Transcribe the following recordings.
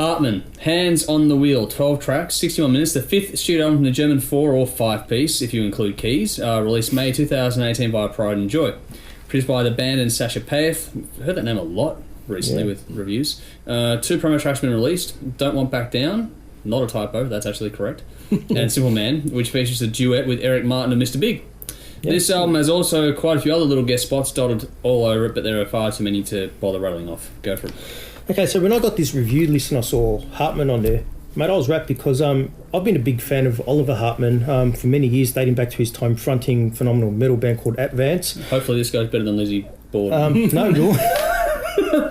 Hartmann, Hands on the Wheel, 12 tracks, 61 minutes. The fifth studio album from the German 4 or 5-piece, if you include keys, released May 2018 by Pride and Joy. Produced by the band and Sasha Paeth. Heard that name a lot recently with reviews. 2 promo tracks have been released. Don't Want Back Down, not a typo, that's actually correct. And Simple Man, which features a duet with Eric Martin and Mr. Big. Yep. This album has also quite a few other little guest spots dotted all over it, but there are far too many to bother rattling off. Go for it. Okay, so when I got this review list and I saw Hartmann on there, mate, I was wrapped because I've been a big fan of Oliver Hartmann for many years, dating back to his time fronting phenomenal metal band called Advance. Hopefully this goes better than Lizzie Borden. No, you're...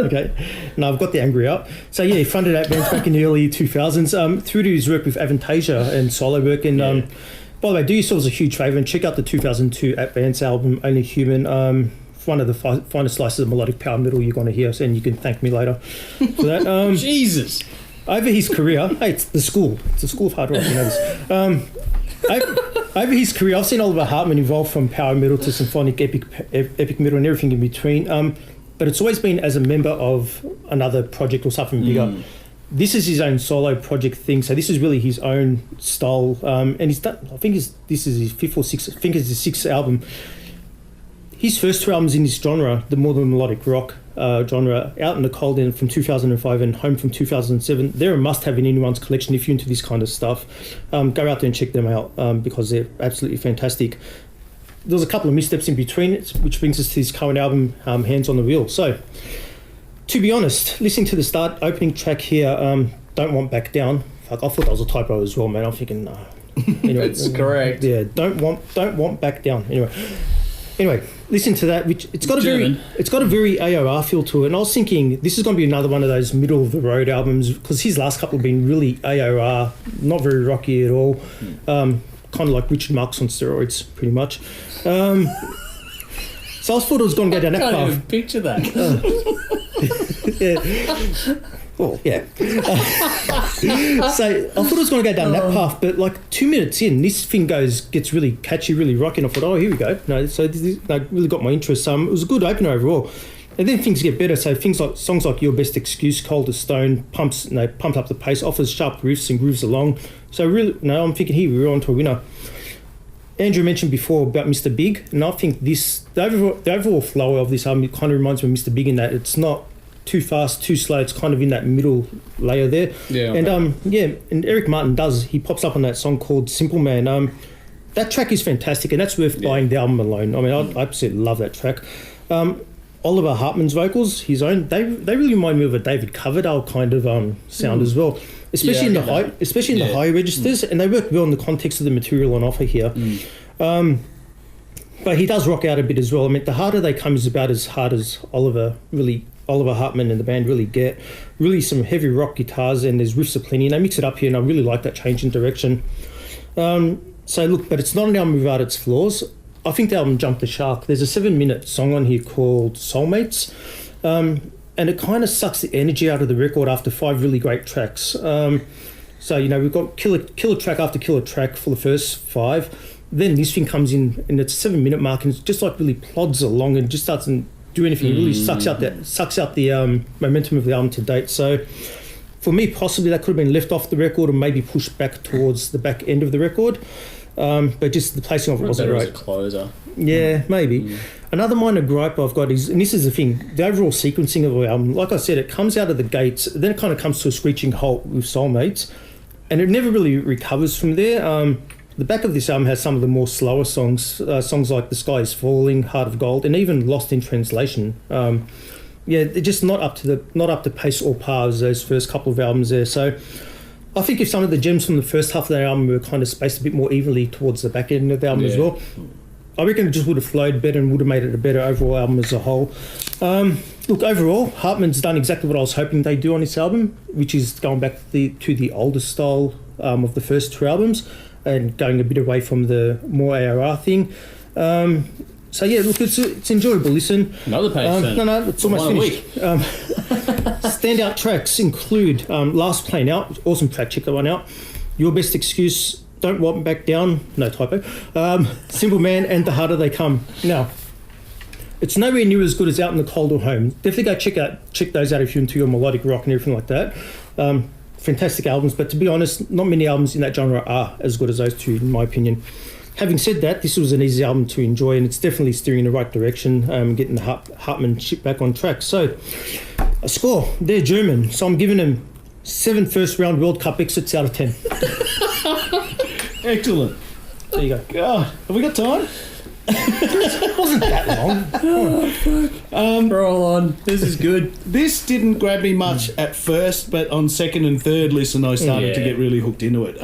Okay. No, I've got the angry up. So, yeah, he fronted Advance back in the early 2000s through to his work with Avantasia and solo work. And, by the way, do yourselves a huge favour and check out the 2002 Advance album, Only Human. One of the finest slices of melodic power metal you're going to hear, and you can thank me later for that. Jesus. Over his career, hey, it's the school of hard rock, you know this. Over his career, I've seen Oliver Hartmann evolve from power metal to symphonic epic metal and everything in between. But it's always been as a member of another project or something bigger. This is his own solo project thing, so this is really his own style. And he's done, I think this is his fifth or sixth, I think it's his sixth album. His first 2 albums in this genre, the more than melodic rock genre, Out in the Cold End from 2005 and Home from 2007, they're a must-have in anyone's collection if you're into this kind of stuff. Go out there and check them out because they're absolutely fantastic. There's a couple of missteps in between, which brings us to his current album, Hands on the Wheel. So, to be honest, listening to the opening track here, Don't Want Back Down, fuck, I thought that was a typo as well, man. I'm thinking, anyway, it's correct. Yeah, Don't Want Back Down. Anyway, listen to that. Which it's got a very AOR feel to it. And I was thinking this is going to be another one of those middle of the road albums because his last couple have been really AOR, not very rocky at all. Kind of like Richard Marx on steroids, pretty much. So I thought it was going to go down that path. I can't even picture that. Yeah. Well, yeah. So I thought it was going to go down that path, but like 2 minutes in, this thing gets really catchy, really rocky, and I thought, oh, here we go. No, so this really got my interest. It was a good opener overall. And then things get better. So songs like Your Best Excuse, Cold as Stone, pumps up the pace, offers sharp riffs and grooves along. So really, I'm thinking here we're on to a winner. Andrew mentioned before about Mr. Big, and I think the overall flow of this album kind of reminds me of Mr. Big in that it's not too fast, too slow. It's kind of in that middle layer there. Yeah. Okay. And and Eric Martin he pops up on that song called Simple Man. That track is fantastic, and that's worth buying the album alone. I mean, I absolutely love that track. Oliver Hartmann's vocals, his own, they really remind me of a David Coverdale kind of sound as well, especially in the high registers, and they work well in the context of the material on offer here. But he does rock out a bit as well. I mean, The Harder They Come is about as hard as Oliver Hartmann and the band really get. Really some heavy rock guitars, and there's riffs aplenty, and they mix it up here, and I really like that change in direction. So look, but it's not an album without its flaws. I think the album jumped the shark. There's a 7-minute song on here called Soulmates, and it kind of sucks the energy out of the record after 5 really great tracks. So, we've got killer track after killer track for the first 5. Then this thing comes in, and it's a 7-minute mark, and it's just like really plods along and just doesn't do anything. It really sucks out the momentum of the album to date. So, for me, possibly that could have been left off the record or maybe pushed back towards the back end of the record. But just the placing of it wasn't right. As a closer. Yeah, maybe. Another minor gripe I've got is, and this is the thing, the overall sequencing of the album, like I said, it comes out of the gates, then it kind of comes to a screeching halt with Soulmates, and it never really recovers from there. The back of this album has some of the more slower songs, songs like The Sky Is Falling, Heart of Gold, and even Lost in Translation. They're just not up to pace or par as those first couple of albums there. So I think if some of the gems from the first half of the album were kind of spaced a bit more evenly towards the back end of the album as well, I reckon it just would have flowed better and would have made it a better overall album as a whole. Look, overall, Hartmann's done exactly what I was hoping they'd do on this album, which is going back to the older style of the first 2 albums and going a bit away from the more AOR thing. So yeah, look, it's enjoyable listen. Another page then. No, it's almost finished. Standout tracks include Last Plane Out, awesome track, check that one out. Your Best Excuse, Don't Want Back Down, no typo. Simple Man and The Harder They Come. Now, it's nowhere near as good as Out in the Cold or Home. Definitely go check those out if you're into your melodic rock and everything like that. fantastic albums, but to be honest, not many albums in that genre are as good as those two, in my opinion. Having said that, this was an easy album to enjoy, and it's definitely steering in the right direction, getting the Hartmann ship back on track. So, a score. They're German, so I'm giving them 7 first-round World Cup exits out of 10. Excellent. There you go. God, have we got time? It wasn't that long. Oh, fuck. Roll on. This is good. This didn't grab me much at first, but on second and third listen, I started to Yeah. get really hooked into it.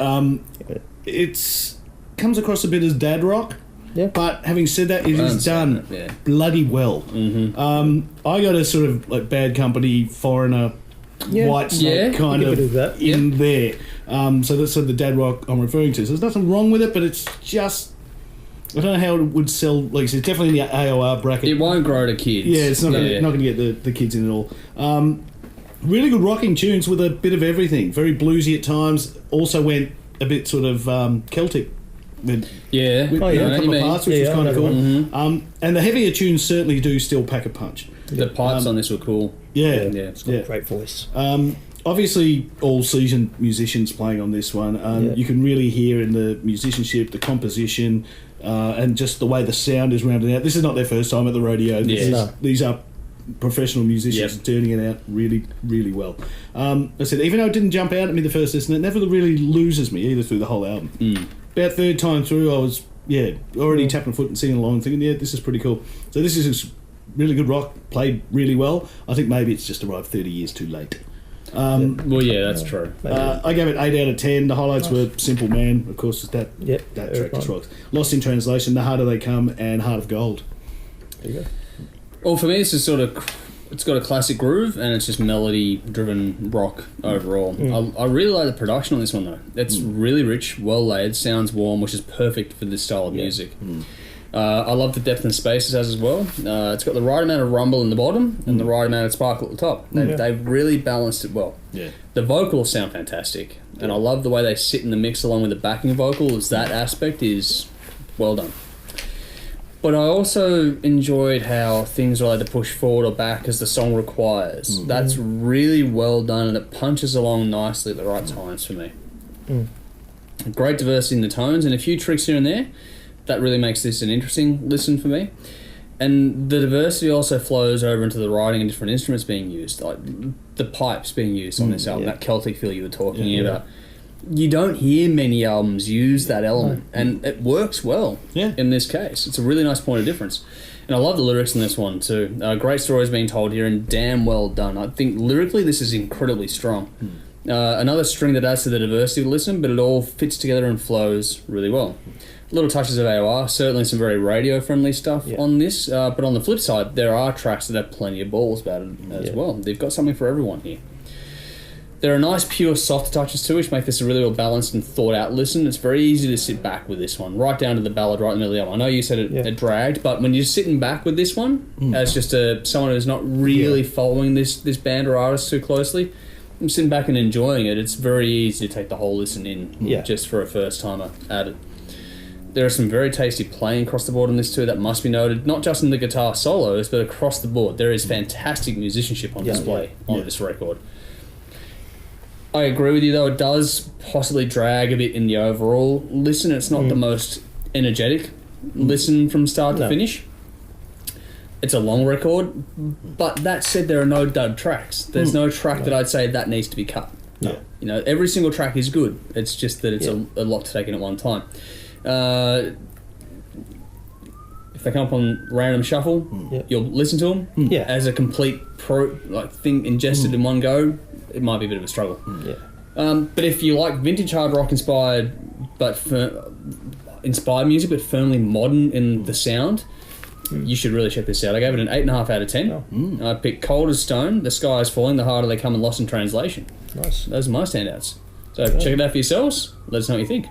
It's comes across a bit as dad rock, Yeah. but having said that, it is done Yeah. bloody well. I got a sort of like Bad Company, Foreigner, Yeah. White Snake Yeah, kind you of could do that. in there. So that's sort of the dad rock I'm referring to. So there's nothing wrong with it, but it's just, I don't know how it would sell. Like I said, definitely in the AOR bracket. It won't grow to kids. Yeah, it's not going to get the kids in at all. Really good rocking tunes with a bit of everything. Very bluesy at times. Also went a bit sort of Celtic. With Yeah. a I know what couple you of mean. parts, which Yeah, was kind I of know cool. And the heavier tunes certainly do still pack a punch. The pipes on this were cool. Yeah. Yeah. It's got a great voice. Obviously, all seasoned musicians playing on this one. You can really hear in the musicianship, the composition, and just the way the sound is rounded out. This is not their first time at the rodeo. These are professional musicians turning it out really, really well. I said, even though it didn't jump out at me the first listen, it never really loses me either through the whole album. About third time through, I was already tapping a foot and singing along, thinking, this is pretty cool. So this is really good rock, played really well. I think maybe it's just arrived 30 years too late. Well, yeah, that's true. I gave it 8 out of 10. The highlights were Simple Man, of course, that track just rocks. Lost in Translation, The Harder They Come, and Heart of Gold. There you go. Well, for me, it's just sort of, it's got a classic groove and it's just melody-driven rock overall. I really like the production on this one, though. It's really rich, well-laid, sounds warm, which is perfect for this style of music. I love the depth and space it has as well. It's got the right amount of rumble in the bottom and the right amount of sparkle at the top. They've really balanced it well. Yeah. The vocals sound fantastic, and I love the way they sit in the mix along with the backing vocals. That aspect is well done. But I also enjoyed how things are allowed to push forward or back as the song requires. That's really well done, and it punches along nicely at the right times for me. Great diversity in the tones and a few tricks here and there. That really makes this an interesting listen for me. And the diversity also flows over into the writing and different instruments being used, like the pipes being used on this album, that Celtic feel you were talking about. You don't hear many albums use that element, and it works well in this case. It's a really nice point of difference. And I love the lyrics in this one too. Great stories being told here and damn well done. I think lyrically this is incredibly strong. Another string that adds to the diversity of the listen, but it all fits together and flows really well. Little touches of AOR, certainly some very radio-friendly stuff on this, but on the flip side, there are tracks that have plenty of balls about it as well. They've got something for everyone here. There are nice, pure, soft touches too, which make this a really well-balanced and thought-out listen. It's very easy to sit back with this one, right down to the ballad right in the middle of the album. I know you said it dragged, but when you're sitting back with this one, as just someone who's not really following this band or artist too closely, I'm sitting back and enjoying it. It's very easy to take the whole listen in just for a first-timer at it. There are some very tasty playing across the board on this too, that must be noted, not just in the guitar solos, but across the board. There is fantastic musicianship on display on this record. I agree with you though, it does possibly drag a bit in the overall listen. It's not the most energetic listen from start to finish. It's a long record, but that said, there are no dud tracks. There's no track that I'd say that needs to be cut. No. You know, every single track is good. It's just that it's a lot to take in at one time. If they come up on random shuffle, you'll listen to them. As a complete thing ingested in one go, it might be a bit of a struggle. But if you like vintage hard rock inspired music, but firmly modern in the sound, you should really check this out. I gave it an 8.5 out of 10. I picked Cold as Stone, The Sky is Falling, The Harder They Come, and Lost in Translation. Nice. Those are my standouts. So check it out for yourselves. Let us know what you think.